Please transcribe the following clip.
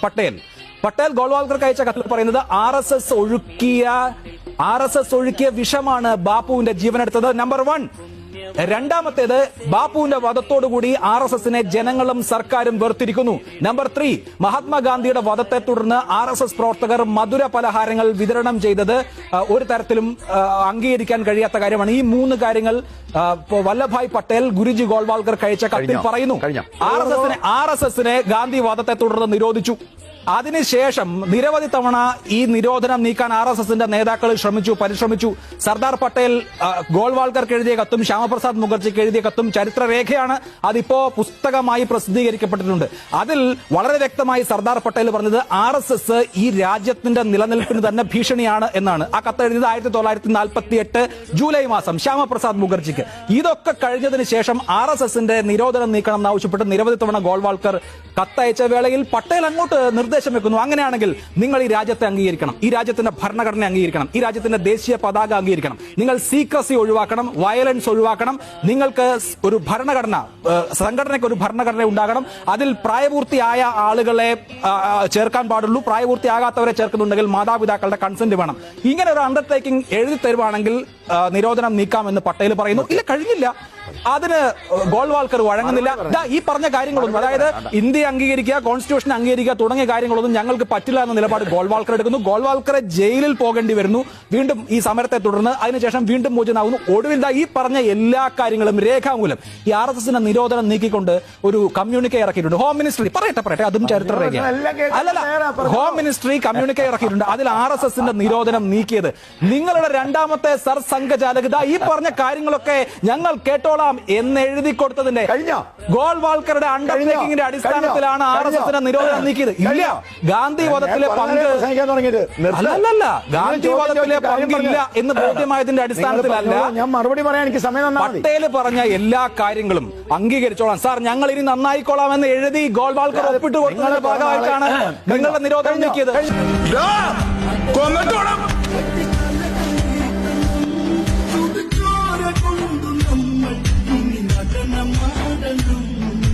പട്ടേൽ ഗോൾവാൾക്കർക്ക് അയച്ച കത്തിൽ പറയുന്നത് RSS ഒഴുക്കിയ വിഷമാണ് ബാപ്പുവിന്റെ ജീവനെടുത്തത്. നമ്പർ 1. രണ്ടാമത്തേത്, ബാപ്പുവിന്റെ വധത്തോടുകൂടി RSSനെ ജനങ്ങളും സർക്കാരും വെറുത്തിരിക്കുന്നു. നമ്പർ 3, മഹാത്മാഗാന്ധിയുടെ വധത്തെ തുടർന്ന് RSS പ്രവർത്തകർ മധുര പലഹാരങ്ങൾ വിതരണം ചെയ്തത് ഒരു തരത്തിലും അംഗീകരിക്കാൻ കഴിയാത്ത കാര്യമാണ്. ഈ 3 കാര്യങ്ങൾ വല്ലഭായ് പട്ടേൽ ഗുരുജി ഗോൾവാൾക്കർ കഴിച്ച കത്തിൽ പറയുന്നു. RSSനെ ഗാന്ധി വധത്തെ തുടർന്ന് നിരോധിച്ചു. അതിനുശേഷം നിരവധി തവണ ഈ നിരോധനം നീക്കാൻ RSSന്റെ നേതാക്കൾ പരിശ്രമിച്ചു. സർദാർ പട്ടേൽ ഗോൾവാൾക്കർക്ക് എഴുതിയ കത്തും ശ്യാമപ്രസാദ് മുഖർജിക്ക് എഴുതിയ കത്തും ചരിത്രരേഖയാണ്. അതിപ്പോ പുസ്തകമായി പ്രസിദ്ധീകരിക്കപ്പെട്ടിട്ടുണ്ട്. അതിൽ വളരെ വ്യക്തമായി സർദാർ പട്ടേൽ പറഞ്ഞത് RSS ഈ രാജ്യത്തിന്റെ നിലനിൽപ്പിന് തന്നെ ഭീഷണിയാണ് എന്നാണ്. ആ കത്ത് എഴുതിയത് 1948 ജൂലൈ മാസം ശ്യാമപ്രസാദ് മുഖർജിക്ക്. ഇതൊക്കെ കഴിഞ്ഞതിന് ശേഷം RSSന്റെ നിരോധനം നീക്കണം എന്നാവശ്യപ്പെട്ട് നിരവധി തവണ ഗോൾവാൾക്കർ കത്തയച്ച വേളയിൽ പട്ടേൽ അങ്ങോട്ട് നിർദ്ദേശം വെക്കുന്നു. അങ്ങനെയാണെങ്കിൽ നിങ്ങൾ ഈ രാജ്യത്തെ അംഗീകരിക്കണം, ഈ രാജ്യത്തിന്റെ ഭരണഘടന അംഗീകരിക്കണം, ഈ രാജ്യത്തിന്റെ ദേശീയ പതാക അംഗീകരിക്കണം, നിങ്ങൾ സീക്രസി ഒഴിവാക്കണം, വയലൻസ് ഒഴിവാക്കണം, നിങ്ങൾക്ക് ഒരു ഭരണഘടന, സംഘടനയ്ക്ക് ഒരു ഭരണഘടന ഉണ്ടാകണം, അതിൽ പ്രായപൂർത്തിയായ ആളുകളെ ചേർക്കാൻ പാടുള്ളൂ, പ്രായപൂർത്തിയാകാത്തവരെ ചേർക്കുന്നുണ്ടെങ്കിൽ മാതാപിതാക്കളുടെ കൺസെന്റ് വേണം. ഇങ്ങനെ ഒരു അണ്ടർടേക്കിംഗ് എഴുതി തരുവാണെങ്കിൽ നിരോധനം നീക്കാമെന്ന് പട്ടേൽ പറയുന്നു. ഇല്ല, കഴിഞ്ഞില്ല. അതിന് ഗോൾവാൾക്കർ വഴങ്ങുന്നില്ല. ഈ പറഞ്ഞ കാര്യങ്ങളൊന്നും, അതായത് ഇന്ത്യ അംഗീകരിക്കുക, കോൺസ്റ്റിറ്റ്യൂഷൻ അംഗീകരിക്കുക തുടങ്ങിയ കാര്യങ്ങളൊന്നും ഞങ്ങൾക്ക് പറ്റില്ല എന്ന നിലപാട് ഗോൾവാൾക്കർ എടുക്കുന്നു. ഗോൾവാൾക്കറെ ജയിലിൽ പോകേണ്ടി വരുന്നു വീണ്ടും ഈ സമരത്തെ തുടർന്ന്. അതിനുശേഷം വീണ്ടും മോചിതനാകുന്നു. ഒടുവിൽ ഈ പറഞ്ഞ എല്ലാ കാര്യങ്ങളും രേഖാമൂലം ഈ RSSന്റെ നിരോധനം നീക്കിക്കൊണ്ട് ഒരു കമ്മ്യൂണിക്കെ ഇറക്കിയിട്ടുണ്ട്. ഹോം മിനിസ്ട്രി പറയട്ടെ അതും ചരിത്രരേഖയാണ്. അല്ലല്ല, ഹോം മിനിസ്ട്രി കമ്മ്യൂണിക്കെ ഇറക്കിയിട്ടുണ്ട്. അതിൽ RSSന്റെ നിരോധനം നീക്കിയത് നിങ്ങളുടെ രണ്ടാമത്തെ സർ സംഘചാലകത ഈ പറഞ്ഞ കാര്യങ്ങളൊക്കെ ഞങ്ങൾ കേട്ടോളാം എന്ന് എഴുതി കൊടുത്തതിന്റെ ഗോൾവാൾക്കറുടെ അണ്ടർടേക്കിംഗിന്റെ അടിസ്ഥാനത്തിലാണ് RSSന്റെ നിരോധനം നീക്കിയത്. ഇല്ല, ഗാന്ധി വധത്തിലെ പങ്ക് അല്ലല്ല, ഗാന്ധി വധത്തിലെ പങ്കില്ല എന്ന് ബോധ്യമായതിന്റെ അടിസ്ഥാനത്തിലല്ല. ഞാൻ മറുപടി പറയാൻ എനിക്ക് സമയം. പട്ടേൽ പറഞ്ഞ എല്ലാ കാര്യങ്ങളും അംഗീകരിച്ചോളാം സാർ, ഞങ്ങൾ ഇനി നന്നായിക്കോളാം എന്ന് എഴുതി ഗോൾവാൾക്കർ ഒപ്പിട്ട് കൊടുത്തതിന്റെ ഭാഗമായിട്ടാണ് നിങ്ങളുടെ നിരോധനം നീക്കിയത്.